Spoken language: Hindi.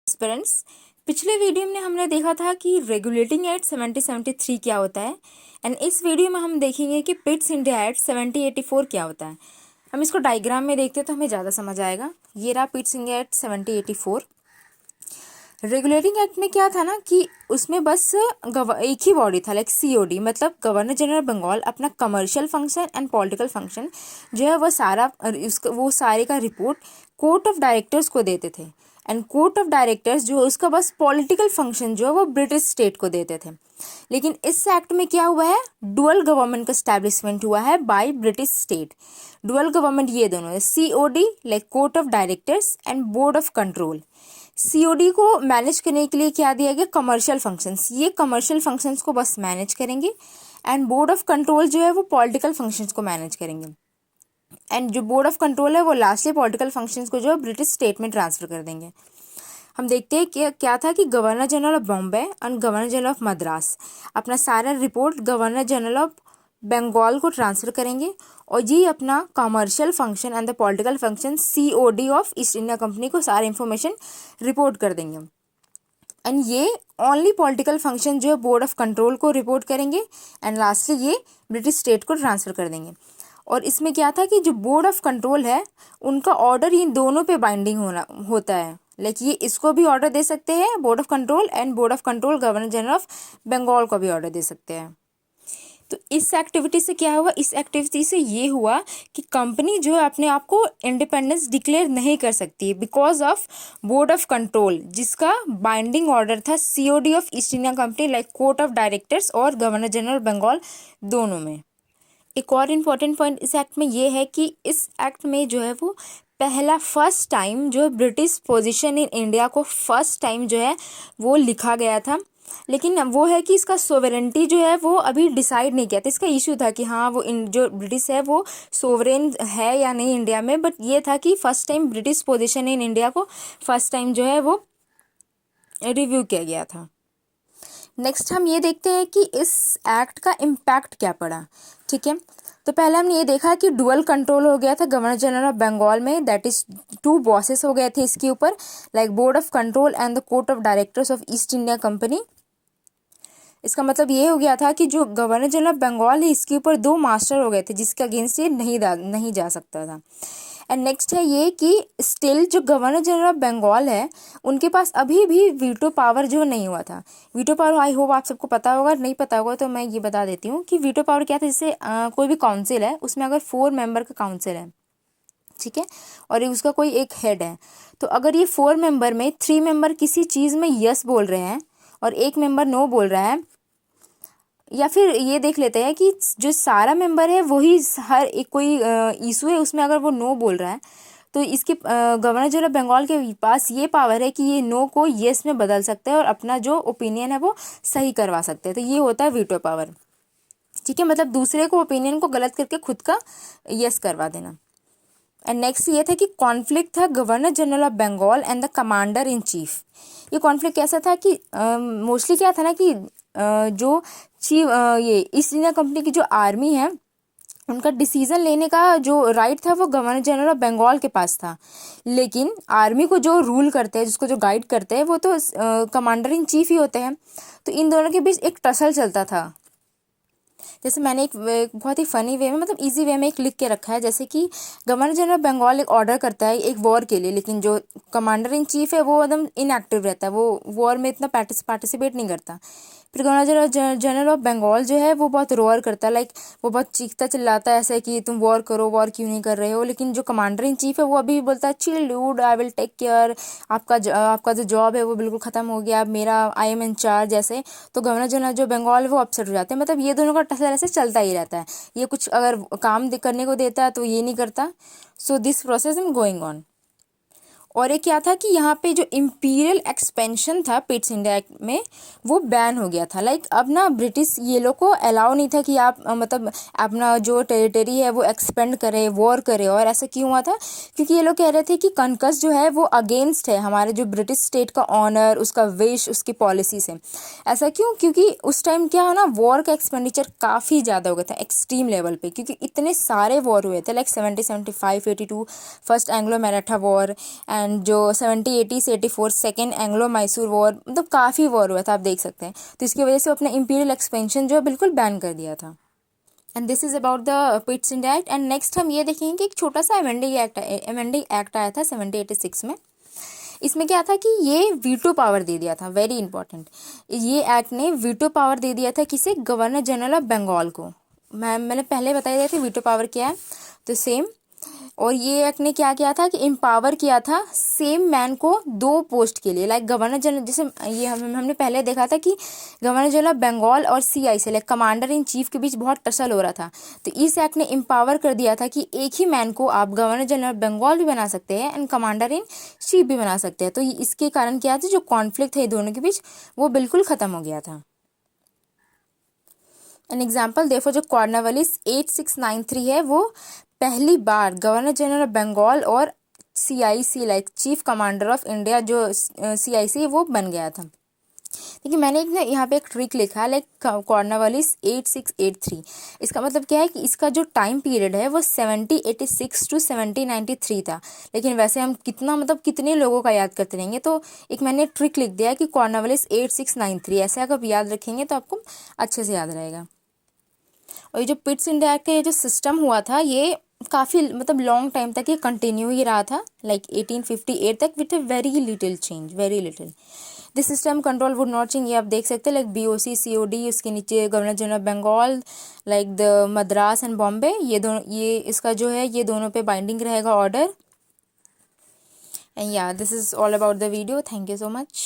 एस्पिरेंट्स, पिछले वीडियो में हमने देखा था कि रेगुलेटिंग एक्ट 7073 क्या होता है एंड इस वीडियो में हम देखेंगे कि पिट्स इंडिया एक्ट 7084 क्या होता है। हम इसको डायग्राम में देखते हैं तो हमें ज़्यादा समझ आएगा। ये रहा Pitt's India act 7084। Regulating act में क्या था ना कि उसमें बस एक ही बॉडी था, लाइक सीओडी, मतलब गवर्नर जनरल बंगाल अपना commercial function and political function जो है वो सारे का रिपोर्ट कोर्ट ऑफ डायरेक्टर्स को देते थे। एंड कोर्ट ऑफ डायरेक्टर्स जो है उसका बस पॉलिटिकल फंक्शन जो है वो ब्रिटिश स्टेट को देते थे। लेकिन इस एक्ट में क्या हुआ है, डुअल गवर्नमेंट का स्टैब्लिशमेंट हुआ है by British state. Dual government ये दोनों है, COD like court of directors and board of control. COD को मैनेज करने के लिए क्या दिया गया, कमर्शियल फंक्शंस, ये कमर्शियल फंक्शंस को बस मैनेज करेंगे। एंड बोर्ड ऑफ कंट्रोल जो है वो पॉलिटिकल फंक्शंस को मैनेज करेंगे। एंड जो बोर्ड ऑफ कंट्रोल है वो लास्टली पॉलिटिकल फंक्शंस को जो है ब्रिटिश स्टेट में ट्रांसफर कर देंगे। हम देखते हैं कि क्या था कि governor general of Bombay and governor general of Madras अपना सारा report governor general of Bengal को ट्रांसफ़र करेंगे और ये अपना commercial function and the political function COD of East India Company को सारा इन्फॉर्मेशन रिपोर्ट कर देंगे। एंड ये ओनली पॉलिटिकल फंक्शन जो है बोर्ड ऑफ कंट्रोल को रिपोर्ट करेंगे एंड लास्टली ये ब्रिटिश स्टेट को ट्रांसफ़र कर देंगे। और इसमें क्या था कि जो बोर्ड ऑफ कंट्रोल है उनका ऑर्डर इन दोनों पे बाइंडिंग होता है, लाइक ये इसको भी ऑर्डर दे सकते हैं board of control and board of control governor general of Bengal को भी ऑर्डर दे सकते हैं। तो इस एक्टिविटी से क्या हुआ, इस एक्टिविटी से ये हुआ कि कंपनी जो है अपने आप को इंडिपेंडेंस डिक्लेयर नहीं कर सकती because of board of control, जिसका बाइंडिंग ऑर्डर था COD of East India company like court of directors और गवर्नर जनरल बंगाल दोनों में। एक और इम्पॉर्टेंट पॉइंट इस एक्ट में ये है कि इस एक्ट में जो है वो फर्स्ट टाइम जो ब्रिटिश पोजीशन इन इंडिया को फर्स्ट टाइम जो है वो लिखा गया था। लेकिन वो है कि इसका सोवरेंटी जो है वो अभी डिसाइड नहीं किया था। इसका इशू था कि हाँ वो जो ब्रिटिश है वो सोवरेन है या नहीं इंडिया में, बट ये था कि first time British position in India को फर्स्ट टाइम जो है वो रिव्यू किया गया था। नेक्स्ट हम ये देखते हैं कि इस एक्ट का इम्पैक्ट क्या पड़ा। ठीक है, तो पहले हमने ये देखा कि डुअल कंट्रोल हो गया था गवर्नर जनरल ऑफ बंगाल में, दैट इज 2 बॉसेस हो गए थे इसके ऊपर, like board of control and the court of directors of East India company. इसका मतलब ये हो गया था कि जो गवर्नर जनरल ऑफ बंगाल है इसके ऊपर 2 मास्टर हो गए थे जिसके अगेंस्ट ये नहीं जा सकता था। एंड नेक्स्ट है ये कि स्टिल जो गवर्नर जनरल ऑफ बंगाल है उनके पास अभी भी वीटो पावर जो नहीं हुआ था। वीटो पावर आई होप आप सबको पता होगा, नहीं पता होगा तो मैं ये बता देती हूँ कि वीटो पावर क्या था। जैसे कोई भी काउंसिल है उसमें अगर 4 मेंबर का काउंसिल है, ठीक है, और उसका कोई एक हेड है, तो अगर ये 4 मेंबर में 3 मेंबर किसी चीज़ में यस बोल रहे हैं और 1 मेंबर नो बोल रहा है, या फिर ये देख लेते हैं कि जो सारा मेंबर है वही हर एक कोई इशू है उसमें अगर वो नो बोल रहा है, तो इसके गवर्नर जनरल बंगाल के पास ये पावर है कि ये नो को येस में बदल सकते हैं और अपना जो ओपिनियन है वो सही करवा सकते हैं। तो ये होता है वीटो पावर। ठीक है, मतलब दूसरे को ओपिनियन को गलत करके खुद का येस करवा देना। एंड नेक्स्ट ये था कि कॉन्फ्लिक्ट था governor general of Bengal and the commander in chief. ये कॉन्फ्लिक्ट कैसा था कि मोस्टली क्या था ना कि जो चीफ ये ईस्ट इंडिया कंपनी की जो आर्मी है उनका डिसीजन लेने का जो राइट था वो गवर्नर जनरल ऑफ बंगाल के पास था, लेकिन आर्मी को जो रूल करते हैं, जिसको जो गाइड करते हैं वो तो कमांडर इन चीफ ही होते हैं। तो इन दोनों के बीच एक टसल चलता था। जैसे मैंने एक बहुत ही फनी वे में, मतलब इजी वे में एक लिख के रखा है, जैसे कि गवर्नर जनरल बंगाल एक ऑर्डर करता है एक वॉर के लिए, लेकिन जो कमांडर इन चीफ है वो एकदम इनएक्टिव रहता है, वो वॉर में इतना पार्टिसिपेट नहीं करता। फिर गवर्नर जनरल ऑफ बंगाल जो है वो बहुत रोअर करता है, लाइक वो बहुत चीखता चिल्लाता है ऐसे कि तुम वॉर करो, वॉर क्यों नहीं कर रहे हो। लेकिन जो कमांडर इन चीफ है वो अभी भी बोलता है chill dude, I will take care, आपका जो जॉब है वो बिल्कुल ख़त्म हो गया, मेरा आई एम इन चार्ज ऐसे। तो गवर्नर जनरल जो बंगाल है वो अपसेट हो जाते हैं। मतलब ये दोनों का टसल ऐसे चलता ही रहता है, ये कुछ अगर काम करने को देता है तो ये नहीं करता। So this process is going on. और एक क्या था कि यहाँ पे जो इम्पीरियल एक्सपेंशन था पिट्स इंडिया एक्ट में वो बैन हो गया था। लाइक अब ना ब्रिटिश ये लोग को अलाउ नहीं था कि आप मतलब अपना जो टेरिटरी है वो एक्सपेंड करे, वॉर करे। और ऐसा क्यों हुआ था, क्योंकि ये लोग कह रहे थे कि कनकस जो है वो अगेंस्ट है हमारे जो ब्रिटिश स्टेट का ऑनर, उसका विश, उसकी पॉलिसी से। ऐसा क्यों, क्योंकि उस टाइम क्या है ना, वॉर का एक्सपेंडिचर काफ़ी ज़्यादा हो गया था एक्सट्रीम लेवल पे, क्योंकि इतने सारे वॉर हुए थे, like 70, 75, 82, first Anglo Maratha war and जो 70-80 से 84 सेकेंड एंग्लो मैसूर वॉर, मतलब काफ़ी वॉर हुआ था, आप देख सकते हैं। तो इसकी वजह से अपने इंपीरियल एक्सपेंशन जो है बिल्कुल बैन कर दिया था। And this is about the Pitt's India act. And next हम ये देखेंगे कि एक छोटा सा अमेंडिंग एक्ट आया था 1786 में। इसमें क्या था कि ये वीटो पावर दे दिया था, वेरी इंपॉर्टेंट। ये एक्ट ने वीटो पावर दे दिया था किसे, गवर्नर जनरल ऑफ बंगाल को। मैंने पहले बताया था कि वीटो पावर क्या है, तो सेम। और ये एक्ट ने क्या किया था कि एम्पावर किया था सेम मैन को 2 पोस्ट के लिए, लाइक गवर्नर जनरल, जैसे ये हमने पहले देखा था कि गवर्नर जनरल ऑफ बंगाल और CI like commander in chief के बीच बहुत टसल हो रहा था। तो इस एक्ट ने एम्पावर कर दिया था कि एक ही मैन को आप गवर्नर जनरल ऑफ बंगाल भी बना सकते हैं एंड कमांडर इन चीफ भी बना सकते हैं। तो इसके कारण क्या था, जो कॉन्फ्लिक्ट है दोनों के बीच वो बिल्कुल ख़त्म हो गया था। एन एग्जाम्पल देखो, जो कॉर्नवालिस 8693 है वो पहली बार गवर्नर जनरल ऑफ बंगाल और CIC like chief commander of India जो CIC वो बन गया था। देखिए मैंने एक ना यहाँ पे एक ट्रिक लिखा है, लाइक कॉर्नवालिस 8683। इसका मतलब क्या है कि इसका जो टाइम पीरियड है वो 1786 टू 1793 था। लेकिन वैसे हम कितने लोगों का याद करते रहेंगे, तो एक मैंने ट्रिक लिख दिया कि कॉर्नवालिस 8693, ऐसे अगर आप याद रखेंगे तो आपको अच्छे से याद रहेगा। और ये जो पिट्स इंडिया एक्ट का ये जो सिस्टम हुआ था, ये काफ़ी लॉन्ग टाइम तक ये कंटिन्यू ही रहा था, लाइक 1858 तक, with a very little change, very little. This system control would not change, ये आप देख सकते हैं, लाइक BOC COD, उसके नीचे governor general of Bengal, like the Madras and Bombay, ये इसका जो है ये दोनों पे बाइंडिंग रहेगा ऑर्डर। एंड या this is all about the video. Thank you so much.